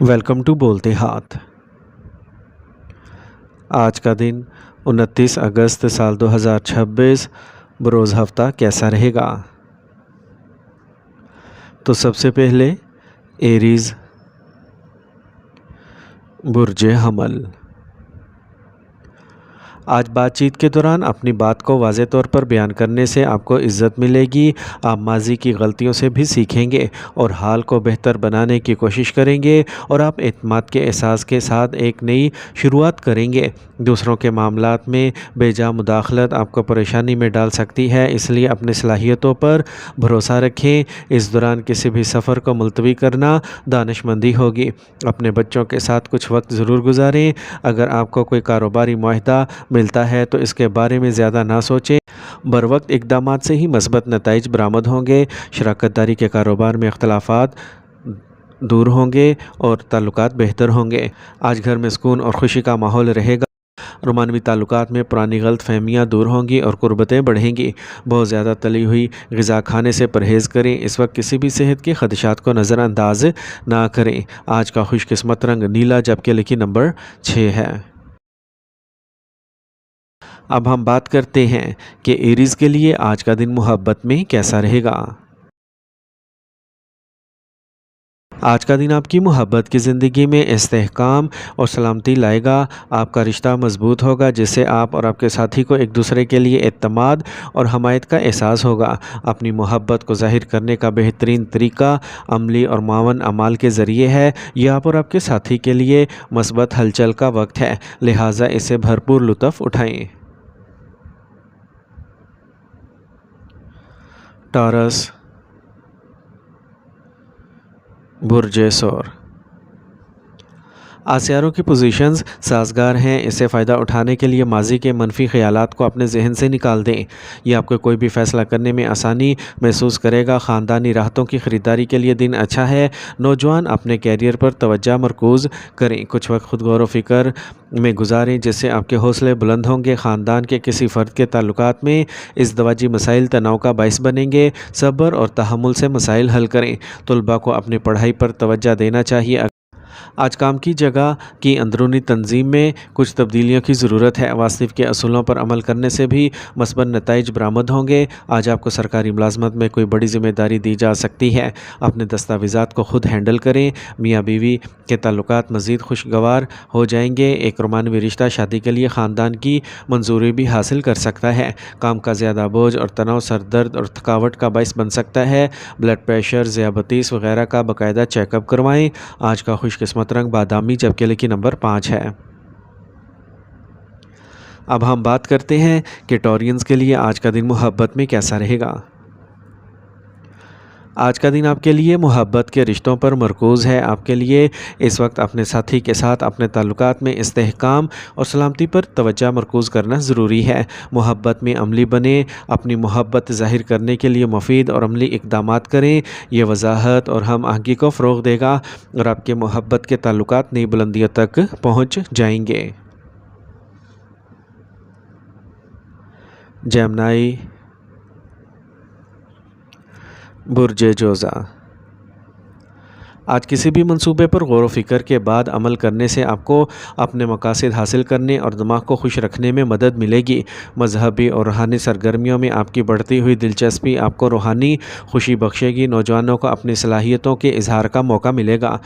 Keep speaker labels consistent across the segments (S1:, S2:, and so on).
S1: Welcome to بولتے ہاتھ۔ آج کا دن 29 اگست سال 2026 بروز ہفتہ کیسا رہے گا؟ تو سب سے پہلے ایریز، برج حمل۔ آج بات چیت کے دوران اپنی بات کو واضح طور پر بیان کرنے سے آپ کو عزت ملے گی۔ آپ ماضی کی غلطیوں سے بھی سیکھیں گے اور حال کو بہتر بنانے کی کوشش کریں گے، اور آپ اعتماد کے احساس کے ساتھ ایک نئی شروعات کریں گے۔ دوسروں کے معاملات میں بے جا مداخلت آپ کو پریشانی میں ڈال سکتی ہے، اس لیے اپنی صلاحیتوں پر بھروسہ رکھیں۔ اس دوران کسی بھی سفر کو ملتوی کرنا دانش مندی ہوگی۔ اپنے بچوں کے ساتھ کچھ وقت ضرور گزاریں۔ اگر آپ کو کوئی کاروباری معاہدہ ملتا ہے تو اس کے بارے میں زیادہ نہ سوچیں۔ بروقت اقدامات سے ہی مثبت نتائج برآمد ہوں گے۔ شراکت داری کے کاروبار میں اختلافات دور ہوں گے اور تعلقات بہتر ہوں گے۔ آج گھر میں سکون اور خوشی کا ماحول رہے گا۔ رومانوی تعلقات میں پرانی غلط فہمیاں دور ہوں گی اور قربتیں بڑھیں گی۔ بہت زیادہ تلی ہوئی غذا کھانے سے پرہیز کریں۔ اس وقت کسی بھی صحت کے خدشات کو نظر انداز نہ کریں۔ آج کا خوش قسمت رنگ نیلا، جبکہ لکی نمبر 6 ہے۔ اب ہم بات کرتے ہیں کہ ایریز کے لیے آج کا دن محبت میں کیسا رہے گا۔ آج کا دن آپ کی محبت کی زندگی میں استحکام اور سلامتی لائے گا۔ آپ کا رشتہ مضبوط ہوگا، جس سے آپ اور آپ کے ساتھی کو ایک دوسرے کے لیے اعتماد اور حمایت کا احساس ہوگا۔ اپنی محبت کو ظاہر کرنے کا بہترین طریقہ عملی اور معاون اعمال کے ذریعے ہے۔ یہ آپ اور آپ کے ساتھی کے لیے مثبت ہلچل کا وقت ہے، لہٰذا اسے بھرپور لطف اٹھائیں۔ ٹارس، برج سور۔ آج سیاروں کی پوزیشنز سازگار ہیں، اس سے فائدہ اٹھانے کے لیے ماضی کے منفی خیالات کو اپنے ذہن سے نکال دیں۔ یہ آپ کو کوئی بھی فیصلہ کرنے میں آسانی محسوس کرے گا۔ خاندانی راحتوں کی خریداری کے لیے دن اچھا ہے۔ نوجوان اپنے کیریئر پر توجہ مرکوز کریں۔ کچھ وقت خود غور و فکر میں گزاریں، جس سے آپ کے حوصلے بلند ہوں گے۔ خاندان کے کسی فرد کے تعلقات میں ازدواجی مسائل تناؤ کا باعث بنیں گے۔ صبر اور تحمل سے مسائل حل کریں۔ طلباء کو اپنی پڑھائی پر توجہ دینا چاہیے۔ آج کام کی جگہ کی اندرونی تنظیم میں کچھ تبدیلیوں کی ضرورت ہے۔ واستو کے اصولوں پر عمل کرنے سے بھی مثبت نتائج برآمد ہوں گے۔ آج آپ کو سرکاری ملازمت میں کوئی بڑی ذمہ داری دی جا سکتی ہے۔ اپنے دستاویزات کو خود ہینڈل کریں۔ میاں بیوی کے تعلقات مزید خوشگوار ہو جائیں گے۔ ایک رومانوی رشتہ شادی کے لیے خاندان کی منظوری بھی حاصل کر سکتا ہے۔ کام کا زیادہ بوجھ اور تناؤ سر درد اور تھکاوٹ کا باعث بن سکتا ہے۔ بلڈ پریشر، ذیابیطس وغیرہ کا باقاعدہ چیک اپ کروائیں۔ آج کا خوش قسمت رنگ بادامی، جبکہ لکی نمبر 5 ہے۔ اب ہم بات کرتے ہیں کہ ٹورینز کے لیے آج کا دن محبت میں کیسا رہے گا۔ آج کا دن آپ کے لیے محبت کے رشتوں پر مرکوز ہے۔ آپ کے لیے اس وقت اپنے ساتھی کے ساتھ اپنے تعلقات میں استحکام اور سلامتی پر توجہ مرکوز کرنا ضروری ہے۔ محبت میں عملی بنیں۔ اپنی محبت ظاہر کرنے کے لیے مفید اور عملی اقدامات کریں۔ یہ وضاحت اور ہم آہنگی کو فروغ دے گا اور آپ کے محبت کے تعلقات نئی بلندیوں تک پہنچ جائیں گے۔ جیمنائی، برج جوزا۔ آج کسی بھی منصوبے پر غور و فکر کے بعد عمل کرنے سے آپ کو اپنے مقاصد حاصل کرنے اور دماغ کو خوش رکھنے میں مدد ملے گی۔ مذہبی اور روحانی سرگرمیوں میں آپ کی بڑھتی ہوئی دلچسپی آپ کو روحانی خوشی بخشے گی۔ نوجوانوں کو اپنی صلاحیتوں کے اظہار کا موقع ملے گا۔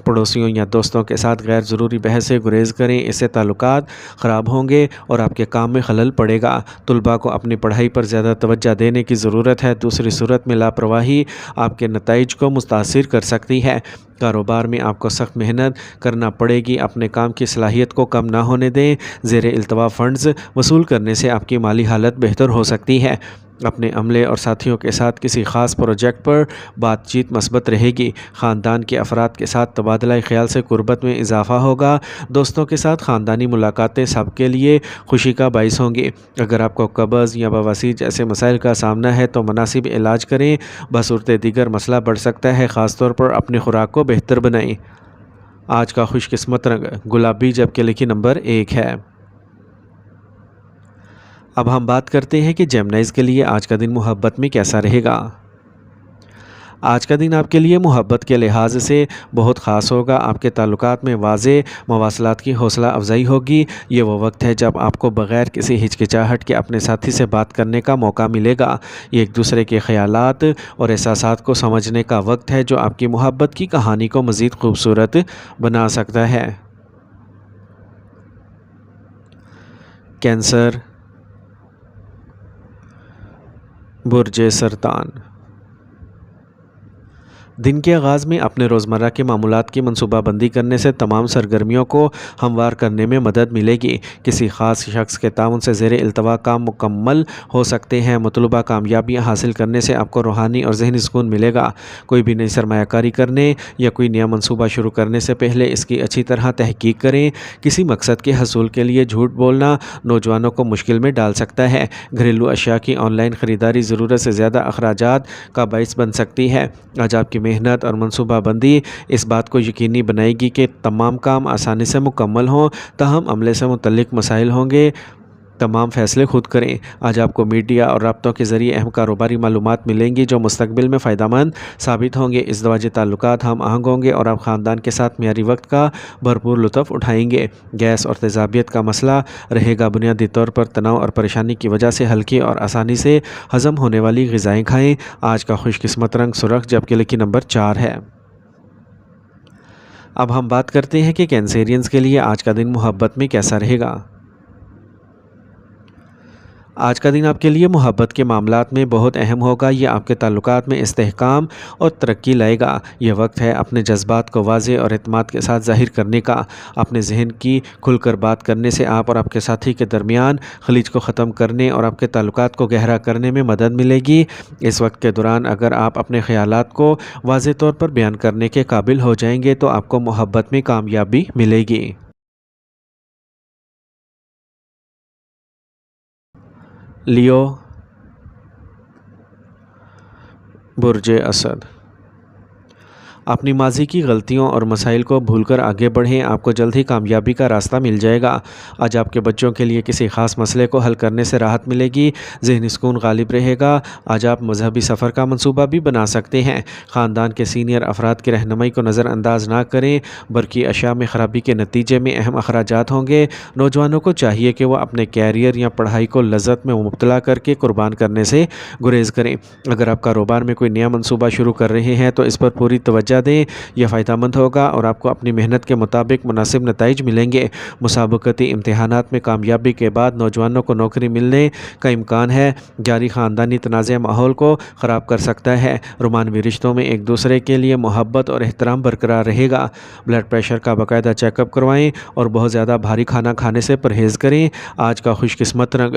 S1: پڑوسیوں یا دوستوں کے ساتھ غیر ضروری بحث سے گریز کریں، اس سے تعلقات خراب ہوں گے اور آپ کے کام میں خلل پڑے گا۔ طلباء کو اپنی پڑھائی پر زیادہ توجہ دینے کی ضرورت ہے، دوسری صورت میں لاپرواہی آپ کے نتائج کو متاثر کر سکتی ہے۔ کاروبار میں آپ کو سخت محنت کرنا پڑے گی، اپنے کام کی صلاحیت کو کم نہ ہونے دیں۔ زیر التوا فنڈز وصول کرنے سے آپ کی مالی حالت بہتر ہو سکتی ہے۔ اپنے عملے اور ساتھیوں کے ساتھ کسی خاص پروجیکٹ پر بات چیت مثبت رہے گی۔ خاندان کے افراد کے ساتھ تبادلہ خیال سے قربت میں اضافہ ہوگا۔ دوستوں کے ساتھ خاندانی ملاقاتیں سب کے لیے خوشی کا باعث ہوں گی۔ اگر آپ کو قبض یا بواسیر جیسے مسائل کا سامنا ہے تو مناسب علاج کریں، بصورت دیگر مسئلہ بڑھ سکتا ہے۔ خاص طور پر اپنی خوراک کو بہتر بنائیں۔ آج کا خوش قسمت رنگ گلابی، جبکہ لکی نمبر 1 ہے۔ اب ہم بات کرتے ہیں کہ جیمنائز کے لیے آج کا دن محبت میں کیسا رہے گا۔ آج کا دن آپ کے لیے محبت کے لحاظ سے بہت خاص ہوگا۔ آپ کے تعلقات میں واضح مواصلات کی حوصلہ افزائی ہوگی۔ یہ وہ وقت ہے جب آپ کو بغیر کسی ہچکچاہٹ کے اپنے ساتھی سے بات کرنے کا موقع ملے گا۔ یہ ایک دوسرے کے خیالات اور احساسات کو سمجھنے کا وقت ہے جو آپ کی محبت کی کہانی کو مزید خوبصورت بنا سکتا ہے۔ کینسر، برج سرطان۔ دن کے آغاز میں اپنے روزمرہ کے معمولات کی منصوبہ بندی کرنے سے تمام سرگرمیوں کو ہموار کرنے میں مدد ملے گی۔ کسی خاص شخص کے تعاون سے زیر التوا کام مکمل ہو سکتے ہیں۔ مطلوبہ کامیابیاں حاصل کرنے سے آپ کو روحانی اور ذہنی سکون ملے گا۔ کوئی بھی نئی سرمایہ کاری کرنے یا کوئی نیا منصوبہ شروع کرنے سے پہلے اس کی اچھی طرح تحقیق کریں۔ کسی مقصد کے حصول کے لیے جھوٹ بولنا نوجوانوں کو مشکل میں ڈال سکتا ہے۔ گھریلو اشیاء کی آن لائن خریداری ضرورت سے زیادہ اخراجات کا باعث بن سکتی ہے۔ آج آپ کی محنت اور منصوبہ بندی اس بات کو یقینی بنائے گی کہ تمام کام آسانی سے مکمل ہوں۔ تاہم عملے سے متعلق مسائل ہوں گے، تمام فیصلے خود کریں۔ آج آپ کو میڈیا اور رابطوں کے ذریعے اہم کاروباری معلومات ملیں گی جو مستقبل میں فائدہ مند ثابت ہوں گے۔ ازدواجی تعلقات ہم آہنگ ہوں گے اور آپ خاندان کے ساتھ معیاری وقت کا بھرپور لطف اٹھائیں گے۔ گیس اور تیزابیت کا مسئلہ رہے گا۔ بنیادی طور پر تناؤ اور پریشانی کی وجہ سے ہلکی اور آسانی سے ہضم ہونے والی غذائیں کھائیں۔ آج کا خوش قسمت رنگ سرخ جبکہ لکی نمبر 4 ہے۔ اب ہم بات کرتے ہیں کہ کینسیرینز کے لیے آج کا دن محبت میں کیسا رہے گا۔ آج کا دن آپ کے لیے محبت کے معاملات میں بہت اہم ہوگا۔ یہ آپ کے تعلقات میں استحکام اور ترقی لائے گا۔ یہ وقت ہے اپنے جذبات کو واضح اور اعتماد کے ساتھ ظاہر کرنے کا۔ اپنے ذہن کی کھل کر بات کرنے سے آپ اور آپ کے ساتھی کے درمیان خلیج کو ختم کرنے اور آپ کے تعلقات کو گہرا کرنے میں مدد ملے گی۔ اس وقت کے دوران اگر آپ اپنے خیالات کو واضح طور پر بیان کرنے کے قابل ہو جائیں گے تو آپ کو محبت میں کامیابی ملے گی۔ لیو، برج اسد۔ اپنی ماضی کی غلطیوں اور مسائل کو بھول کر آگے بڑھیں۔ آپ کو جلد ہی کامیابی کا راستہ مل جائے گا۔ آج آپ کے بچوں کے لیے کسی خاص مسئلے کو حل کرنے سے راحت ملے گی۔ ذہنی سکون غالب رہے گا۔ آج آپ مذہبی سفر کا منصوبہ بھی بنا سکتے ہیں۔ خاندان کے سینئر افراد کی رہنمائی کو نظر انداز نہ کریں۔ برقی اشیاء میں خرابی کے نتیجے میں اہم اخراجات ہوں گے۔ نوجوانوں کو چاہیے کہ وہ اپنے کیریئر یا پڑھائی کو لذت میں مبتلا کر کے قربان کرنے سے گریز کریں۔ اگر آپ کاروبار میں کوئی نیا منصوبہ شروع کر رہے ہیں تو اس پر پوری توجہ دیں۔ یہ فائدہ مند ہوگا اور آپ کو اپنی محنت کے مطابق مناسب نتائج ملیں گے۔ مسابقتی امتحانات میں کامیابی کے بعد نوجوانوں کو نوکری ملنے کا امکان ہے۔ جاری خاندانی تنازع ماحول کو خراب کر سکتا ہے۔ رومانوی رشتوں میں ایک دوسرے کے لیے محبت اور احترام برقرار رہے گا۔ بلڈ پریشر کا باقاعدہ چیک اپ کروائیں اور بہت زیادہ بھاری کھانا کھانے سے پرہیز کریں۔ آج کا خوش قسمت رنگ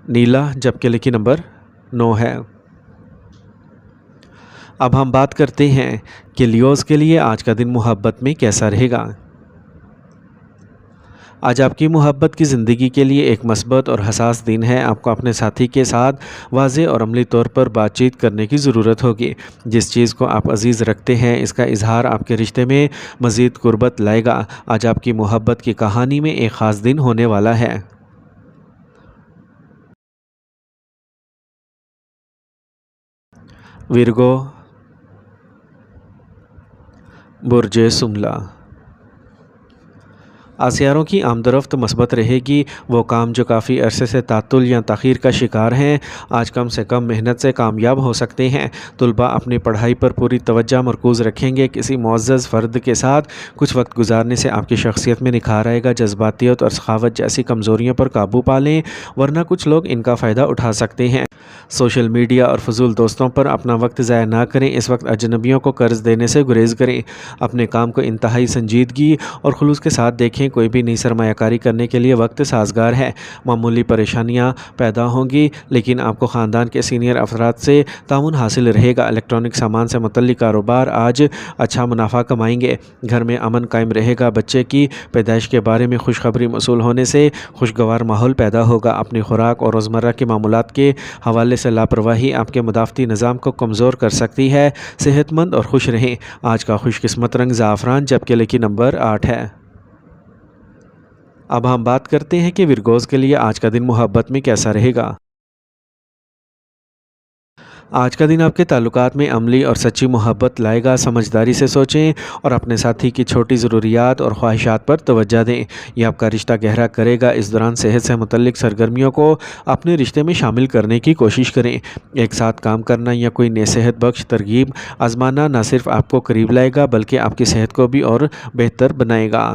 S1: نیلا جبکہ لکی نمبر 9 ہے۔ اب ہم بات کرتے ہیں کہ لیوز کے لیے آج کا دن محبت میں کیسا رہے گا۔ آج آپ کی محبت کی زندگی کے لیے ایک مثبت اور حساس دن ہے۔ آپ کو اپنے ساتھی کے ساتھ واضح اور عملی طور پر بات چیت کرنے کی ضرورت ہوگی۔ جس چیز کو آپ عزیز رکھتے ہیں اس کا اظہار آپ کے رشتے میں مزید قربت لائے گا۔ آج آپ کی محبت کی کہانی میں ایک خاص دن ہونے والا ہے۔ ورگو، برج سملا۔ آسیاروں کی آمد و رفت مثبت رہے گی۔ وہ کام جو کافی عرصے سے تعطل یا تاخیر کا شکار ہیں آج کم سے کم محنت سے کامیاب ہو سکتے ہیں۔ طلباء اپنی پڑھائی پر پوری توجہ مرکوز رکھیں گے۔ کسی معزز فرد کے ساتھ کچھ وقت گزارنے سے آپ کی شخصیت میں نکھار آئے گا۔ جذباتیت اور سخاوت جیسی کمزوریوں پر قابو پا لیں ورنہ کچھ لوگ ان کا فائدہ اٹھا سکتے ہیں۔ سوشل میڈیا اور فضول دوستوں پر اپنا وقت ضائع نہ کریں۔ اس وقت اجنبیوں کو قرض دینے سے گریز کریں۔ اپنے کام کو انتہائی سنجیدگی اور خلوص کے ساتھ دیکھیں۔ کوئی بھی نئی سرمایہ کاری کرنے کے لیے وقت سازگار ہے۔ معمولی پریشانیاں پیدا ہوں گی لیکن آپ کو خاندان کے سینئر افراد سے تعاون حاصل رہے گا۔ الیکٹرانک سامان سے متعلق کاروبار آج اچھا منافع کمائیں گے۔ گھر میں امن قائم رہے گا۔ بچے کی پیدائش کے بارے میں خوشخبری موصول ہونے سے خوشگوار ماحول پیدا ہوگا۔ اپنی خوراک اور روزمرہ کے معمولات کے حوالے سے لاپرواہی آپ کے مدافعتی نظام کو کمزور کر سکتی ہے۔ صحت مند اور خوش رہیں۔ آج کا خوش قسمت رنگ زعفران جبکہ لکی نمبر 8 ہے۔ اب ہم بات کرتے ہیں کہ ورگوز کے لیے آج کا دن محبت میں کیسا رہے گا۔ آج کا دن آپ کے تعلقات میں عملی اور سچی محبت لائے گا۔ سمجھداری سے سوچیں اور اپنے ساتھی کی چھوٹی ضروریات اور خواہشات پر توجہ دیں، یہ آپ کا رشتہ گہرا کرے گا۔ اس دوران صحت سے متعلق سرگرمیوں کو اپنے رشتے میں شامل کرنے کی کوشش کریں۔ ایک ساتھ کام کرنا یا کوئی نئی صحت بخش ترغیب آزمانا نہ صرف آپ کو قریب لائے گا بلکہ آپ کی صحت کو بھی اور بہتر بنائے گا۔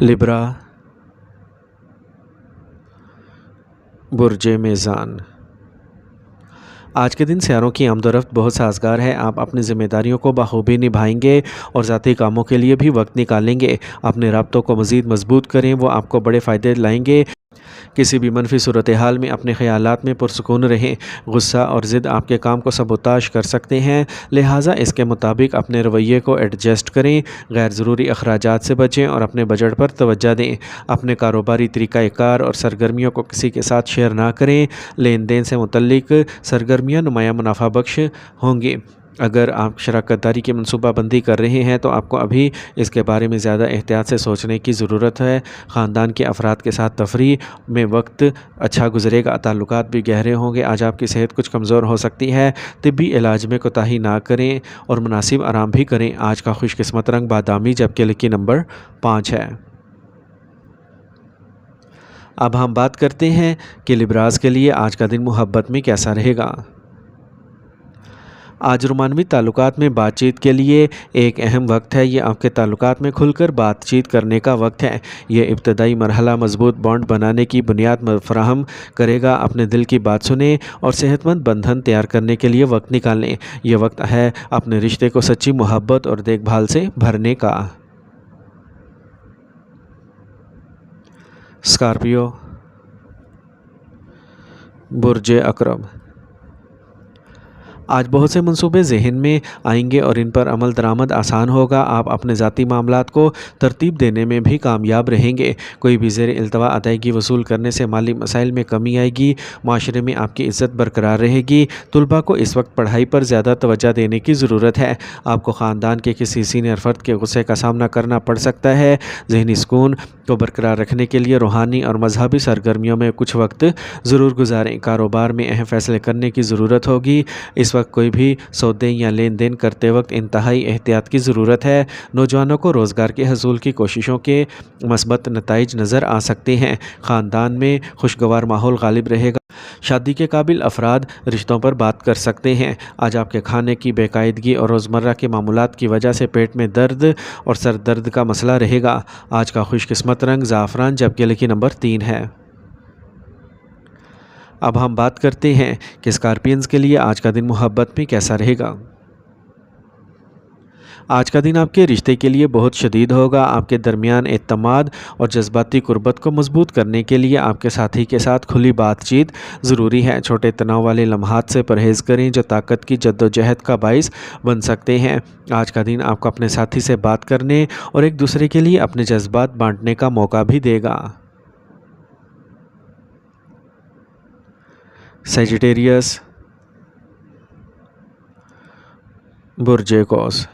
S1: لبرا، برج میزان۔ آج کے دن سیاروں کی آمد و رفت بہت سازگار ہے۔ آپ اپنی ذمہ داریوں کو بخوبی نبھائیں گے اور ذاتی کاموں کے لیے بھی وقت نکالیں گے۔ اپنے رابطوں کو مزید مضبوط کریں، وہ آپ کو بڑے فائدے لائیں گے۔ کسی بھی منفی صورتحال میں اپنے خیالات میں پرسکون رہیں۔ غصہ اور ضد آپ کے کام کو سبوتاژ کر سکتے ہیں، لہٰذا اس کے مطابق اپنے رویے کو ایڈجسٹ کریں۔ غیر ضروری اخراجات سے بچیں اور اپنے بجٹ پر توجہ دیں۔ اپنے کاروباری طریقہ کار اور سرگرمیوں کو کسی کے ساتھ شیئر نہ کریں۔ لین دین سے متعلق سرگرمیاں نمایاں منافع بخش ہوں گی۔ اگر آپ شراکت داری کی منصوبہ بندی کر رہے ہیں تو آپ کو ابھی اس کے بارے میں زیادہ احتیاط سے سوچنے کی ضرورت ہے۔ خاندان کے افراد کے ساتھ تفریح میں وقت اچھا گزرے گا، تعلقات بھی گہرے ہوں گے۔ آج آپ کی صحت کچھ کمزور ہو سکتی ہے، طبی علاج میں کوتاہی نہ کریں اور مناسب آرام بھی کریں۔ آج کا خوش قسمت رنگ بادامی جبکہ لکی نمبر 5 ہے۔ اب ہم بات کرتے ہیں کہ لبراز کے لیے آج کا دن محبت میں کیسا رہے گا۔ آج رومانوی تعلقات میں بات چیت کے لیے ایک اہم وقت ہے۔ یہ آپ کے تعلقات میں کھل کر بات چیت کرنے کا وقت ہے۔ یہ ابتدائی مرحلہ مضبوط بانڈ بنانے کی بنیاد فراہم کرے گا۔ اپنے دل کی بات سنیں اور صحت مند بندھن تیار کرنے کے لیے وقت نکالیں۔ یہ وقت ہے اپنے رشتے کو سچی محبت اور دیکھ بھال سے بھرنے کا۔ اسکارپیو، برج عقرب۔ آج بہت سے منصوبے ذہن میں آئیں گے اور ان پر عمل درآمد آسان ہوگا۔ آپ اپنے ذاتی معاملات کو ترتیب دینے میں بھی کامیاب رہیں گے۔ کوئی بھی زیر التوا ادائیگی وصول کرنے سے مالی مسائل میں کمی آئے گی۔ معاشرے میں آپ کی عزت برقرار رہے گی۔ طلباء کو اس وقت پڑھائی پر زیادہ توجہ دینے کی ضرورت ہے۔ آپ کو خاندان کے کسی سینئر فرد کے غصے کا سامنا کرنا پڑ سکتا ہے۔ ذہنی سکون کو برقرار رکھنے کے لیے روحانی اور مذہبی سرگرمیوں میں کچھ وقت ضرور گزاریں۔ کاروبار میں اہم فیصلے کرنے کی ضرورت ہوگی۔ اس وقت کوئی بھی سودے یا لین دین کرتے وقت انتہائی احتیاط کی ضرورت ہے۔ نوجوانوں کو روزگار کے حصول کی کوششوں کے مثبت نتائج نظر آ سکتے ہیں۔ خاندان میں خوشگوار ماحول غالب رہے گا۔ شادی کے قابل افراد رشتوں پر بات کر سکتے ہیں۔ آج آپ کے کھانے کی بے قاعدگی اور روزمرہ کے معمولات کی وجہ سے پیٹ میں درد اور سر درد کا مسئلہ رہے گا۔ آج کا خوش قسمت رنگ زعفران جبکہ لکی نمبر 3 ہے۔ اب ہم بات کرتے ہیں کہ اسکارپینز کے لیے آج کا دن محبت میں کیسا رہے گا۔ آج کا دن آپ کے رشتے کے لیے بہت شدید ہوگا۔ آپ کے درمیان اعتماد اور جذباتی قربت کو مضبوط کرنے کے لیے آپ کے ساتھی کے ساتھ کھلی بات چیت ضروری ہے۔ چھوٹے تناؤ والے لمحات سے پرہیز کریں جو طاقت کی جدوجہد کا باعث بن سکتے ہیں۔ آج کا دن آپ کو اپنے ساتھی سے بات کرنے اور ایک دوسرے کے لیے اپنے جذبات بانٹنے کا موقع بھی دے گا۔ سیجیٹیریس، برج قوس۔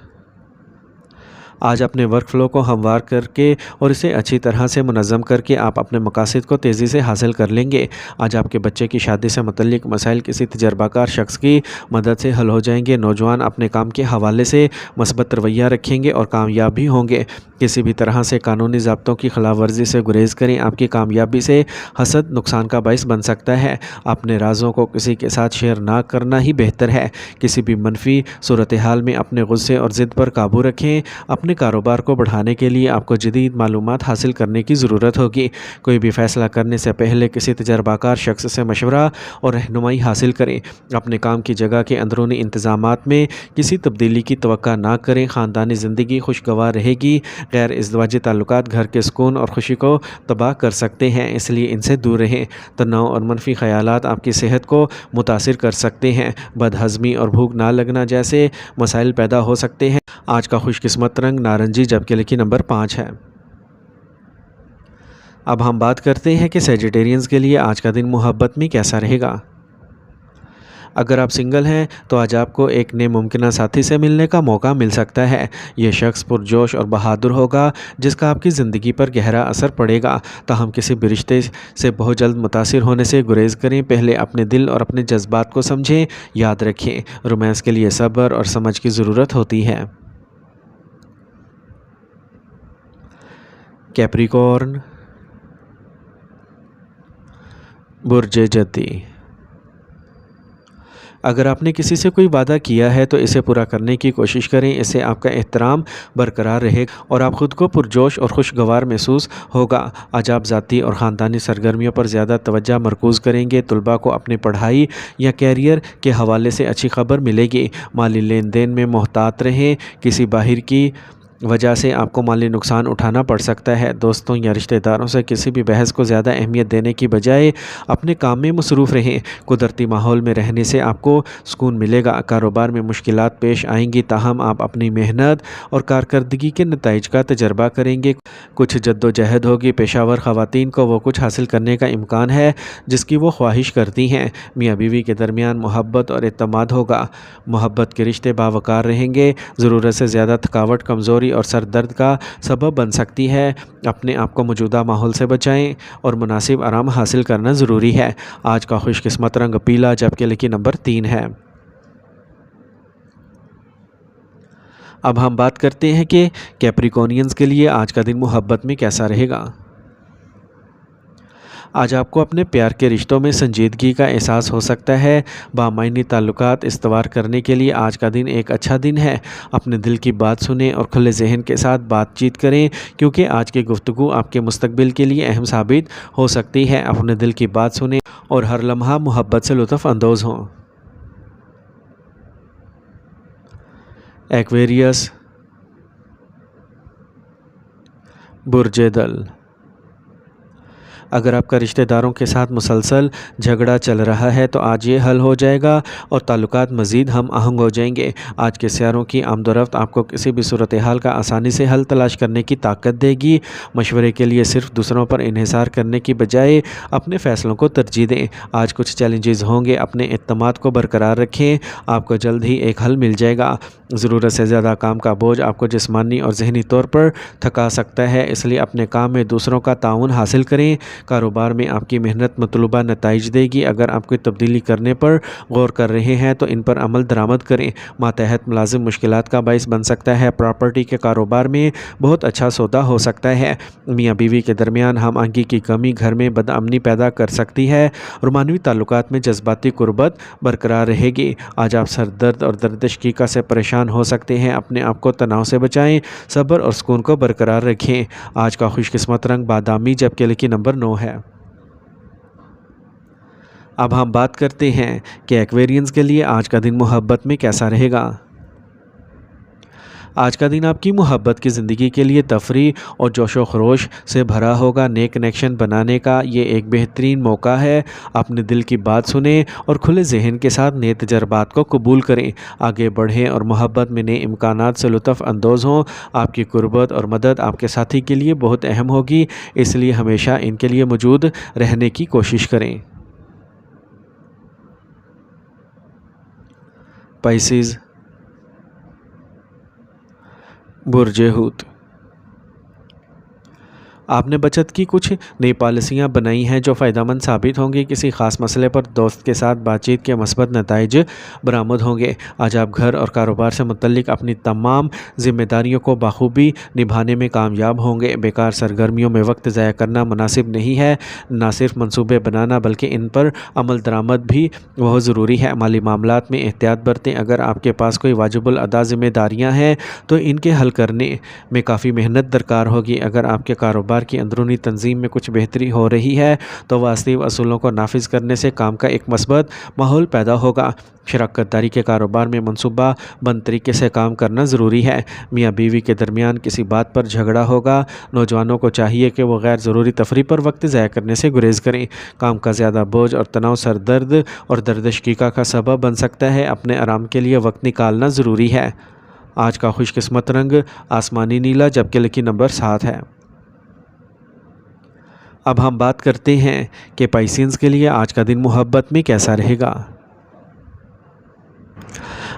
S1: آج اپنے ورک فلو کو ہموار کر کے اور اسے اچھی طرح سے منظم کر کے آپ اپنے مقاصد کو تیزی سے حاصل کر لیں گے۔ آج آپ کے بچے کی شادی سے متعلق مسائل کسی تجربہ کار شخص کی مدد سے حل ہو جائیں گے۔ نوجوان اپنے کام کے حوالے سے مثبت رویہ رکھیں گے اور کامیاب بھی ہوں گے۔ کسی بھی طرح سے قانونی ضابطوں کی خلاف ورزی سے گریز کریں۔ آپ کی کامیابی سے حسد نقصان کا باعث بن سکتا ہے۔ اپنے رازوں کو کسی کے ساتھ شیئر نہ کرنا ہی بہتر ہے۔ کسی بھی منفی صورتحال میں اپنے غصے اور ضد پر قابو رکھیں۔ اپنے کاروبار کو بڑھانے کے لیے آپ کو جدید معلومات حاصل کرنے کی ضرورت ہوگی۔ کوئی بھی فیصلہ کرنے سے پہلے کسی تجربہ کار شخص سے مشورہ اور رہنمائی حاصل کریں۔ اپنے کام کی جگہ کے اندرونی انتظامات میں کسی تبدیلی کی توقع نہ کریں۔ خاندانی زندگی خوشگوار رہے گی۔ غیر ازدواجی تعلقات گھر کے سکون اور خوشی کو تباہ کر سکتے ہیں، اس لیے ان سے دور رہیں۔ تناؤ اور منفی خیالات آپ کی صحت کو متاثر کر سکتے ہیں۔ بد ہضمی اور بھوک نہ لگنا جیسے مسائل پیدا ہو سکتے ہیں۔ آج کا خوش قسمت رنگ نارنجی جبکہ لکی نمبر 5 ہے۔ اب ہم بات کرتے ہیں کہ سیجیٹیرینز کے لیے آج کا دن محبت میں کیسا رہے گا۔ اگر آپ سنگل ہیں تو آج آپ کو ایک نئے ممکنہ ساتھی سے ملنے کا موقع مل سکتا ہے۔ یہ شخص پرجوش اور بہادر ہوگا جس کا آپ کی زندگی پر گہرا اثر پڑے گا۔ تاہم کسی بھی رشتے سے بہت جلد متاثر ہونے سے گریز کریں۔ پہلے اپنے دل اور اپنے جذبات کو سمجھیں۔ یاد رکھیں، رومانس کے لیے صبر اور سمجھ کی ضرورت ہوتی ہے۔ کیپریکورن، برج جدی۔ اگر آپ نے کسی سے کوئی وعدہ کیا ہے تو اسے پورا کرنے کی کوشش کریں، اس سے آپ کا احترام برقرار رہے گا اور آپ خود کو پرجوش اور خوشگوار محسوس ہوگا۔ آج آپ ذاتی اور خاندانی سرگرمیوں پر زیادہ توجہ مرکوز کریں گے۔ طلباء کو اپنی پڑھائی یا کیریئر کے حوالے سے اچھی خبر ملے گی۔ مالی لین دین میں محتاط رہیں، کسی باہر کی وجہ سے آپ کو مالی نقصان اٹھانا پڑ سکتا ہے۔ دوستوں یا رشتہ داروں سے کسی بھی بحث کو زیادہ اہمیت دینے کی بجائے اپنے کام میں مصروف رہیں۔ قدرتی ماحول میں رہنے سے آپ کو سکون ملے گا۔ کاروبار میں مشکلات پیش آئیں گی، تاہم آپ اپنی محنت اور کارکردگی کے نتائج کا تجربہ کریں گے۔ کچھ جدوجہد ہوگی۔ پیشہ ور خواتین کو وہ کچھ حاصل کرنے کا امکان ہے جس کی وہ خواہش کرتی ہیں۔ میاں بیوی کے درمیان محبت اور اعتماد ہوگا۔ محبت کے رشتے باوقار رہیں گے۔ ضرورت سے زیادہ تھکاوٹ کمزوری اور سر درد کا سبب بن سکتی ہے۔ اپنے آپ کو موجودہ ماحول سے بچائیں اور مناسب آرام حاصل کرنا ضروری ہے۔ آج کا خوش قسمت رنگ پیلا جبکہ لکی نمبر 3 ہے۔ اب ہم بات کرتے ہیں کہ کیپریکونینز کے لیے آج کا دن محبت میں کیسا رہے گا۔ آج آپ کو اپنے پیار کے رشتوں میں سنجیدگی کا احساس ہو سکتا ہے۔ بامعنی تعلقات استوار کرنے کے لیے آج کا دن ایک اچھا دن ہے۔ اپنے دل کی بات سنیں اور کھلے ذہن کے ساتھ بات چیت کریں کیونکہ آج کی گفتگو آپ کے مستقبل کے لیے اہم ثابت ہو سکتی ہے۔ اپنے دل کی بات سنیں اور ہر لمحہ محبت سے لطف اندوز ہوں۔ ایکویریس، برج دل۔ اگر آپ کا رشتہ داروں کے ساتھ مسلسل جھگڑا چل رہا ہے تو آج یہ حل ہو جائے گا اور تعلقات مزید ہم آہنگ ہو جائیں گے۔ آج کے سیاروں کی آمد و رفت آپ کو کسی بھی صورتحال کا آسانی سے حل تلاش کرنے کی طاقت دے گی۔ مشورے کے لیے صرف دوسروں پر انحصار کرنے کی بجائے اپنے فیصلوں کو ترجیح دیں۔ آج کچھ چیلنجز ہوں گے، اپنے اعتماد کو برقرار رکھیں، آپ کو جلد ہی ایک حل مل جائے گا۔ ضرورت سے زیادہ کام کا بوجھ آپ کو جسمانی اور ذہنی طور پر تھکا سکتا ہے، اس لیے اپنے کام میں دوسروں کا تعاون حاصل کریں۔ کاروبار میں آپ کی محنت مطلوبہ نتائج دے گی۔ اگر آپ کوئی تبدیلی کرنے پر غور کر رہے ہیں تو ان پر عمل درآمد کریں۔ ماتحت ملازم مشکلات کا باعث بن سکتا ہے۔ پراپرٹی کے کاروبار میں بہت اچھا سودا ہو سکتا ہے۔ میاں بیوی کے درمیان ہم آہنگی کی کمی گھر میں بدامنی پیدا کر سکتی ہے۔ رومانوی تعلقات میں جذباتی قربت برقرار رہے گی۔ آج آپ سر درد اور درد شقیقہ سے پریشان ہو سکتے ہیں، اپنے آپ کو تناؤ سے بچائیں، صبر اور سکون کو برقرار رکھیں۔ آج کا خوش قسمت رنگ بادامی جبکہ لکی نمبر 9 ہے۔ اب ہم بات کرتے ہیں کہ ایکویرینز کے لیے آج کا دن محبت میں کیسا رہے گا۔ آج کا دن آپ کی محبت کی زندگی کے لیے تفریح اور جوش و خروش سے بھرا ہوگا۔ نئے کنیکشن بنانے کا یہ ایک بہترین موقع ہے۔ اپنے دل کی بات سنیں اور کھلے ذہن کے ساتھ نئے تجربات کو قبول کریں۔ آگے بڑھیں اور محبت میں نئے امکانات سے لطف اندوز ہوں۔ آپ کی قربت اور مدد آپ کے ساتھی کے لیے بہت اہم ہوگی، اس لیے ہمیشہ ان کے لیے موجود رہنے کی کوشش کریں۔ پائسیز، برج حوت۔ آپ نے بچت کی کچھ نئی پالیسیاں بنائی ہیں جو فائدہ مند ثابت ہوں گی۔ کسی خاص مسئلے پر دوست کے ساتھ بات چیت کے مثبت نتائج برآمد ہوں گے۔ آج آپ گھر اور کاروبار سے متعلق اپنی تمام ذمہ داریوں کو بخوبی نبھانے میں کامیاب ہوں گے۔ بیکار سرگرمیوں میں وقت ضائع کرنا مناسب نہیں ہے۔ نہ صرف منصوبے بنانا بلکہ ان پر عمل درآمد بھی بہت ضروری ہے۔ مالی معاملات میں احتیاط برتیں۔ اگر آپ کے پاس کوئی واجب الادا ذمہ داریاں ہیں تو ان کے حل کرنے میں کافی محنت درکار ہوگی۔ اگر آپ کے کاروبار کی اندرونی تنظیم میں کچھ بہتری ہو رہی ہے تو واستوی اصولوں کو نافذ کرنے سے کام کا ایک مثبت ماحول پیدا ہوگا۔ شراکت داری کے کاروبار میں منصوبہ بند طریقے سے کام کرنا ضروری ہے۔ میاں بیوی کے درمیان کسی بات پر جھگڑا ہوگا۔ نوجوانوں کو چاہیے کہ وہ غیر ضروری تفریح پر وقت ضائع کرنے سے گریز کریں۔ کام کا زیادہ بوجھ اور تناؤ سر درد اور درد شقیقہ کا سبب بن سکتا ہے۔ اپنے آرام کے لیے وقت نکالنا ضروری ہے۔ آج کا خوش قسمت رنگ آسمانی نیلا جبکہ لکی نمبر 7 ہے۔ اب ہم بات کرتے ہیں کہ پائسینز کے لیے آج کا دن محبت میں کیسا رہے گا۔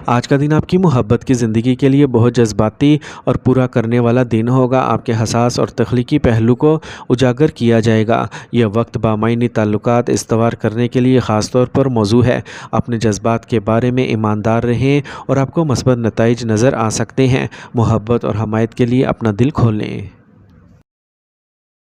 S1: آج کا دن آپ کی محبت کی زندگی کے لیے بہت جذباتی اور پورا کرنے والا دن ہوگا۔ آپ کے حساس اور تخلیقی پہلو کو اجاگر کیا جائے گا۔ یہ وقت بامعنی تعلقات استوار کرنے کے لیے خاص طور پر موزوں ہے۔ اپنے جذبات کے بارے میں ایماندار رہیں اور آپ کو مثبت نتائج نظر آ سکتے ہیں۔ محبت اور حمایت کے لیے اپنا دل کھولیں۔